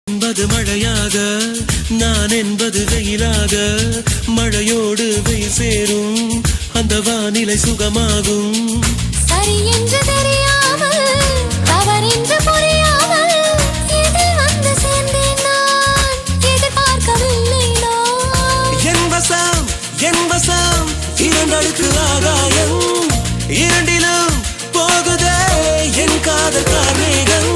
என்பது மழையாக நான் என்பது வெயிலாக மழையோடு வெயில் சேரும் அந்த வானிலை சுகமாகும் சரி என்று தெரியாமல் தவறென்று புரியாமல் இதில் வந்து சேர்ந்தேன் நான் எதிர்பார்க்கவில்லை நான் என் வசம் இரண்டடுக்கு ஆகாயம் இரண்டிலும் போகுதே என் காதல் கார்மேகம்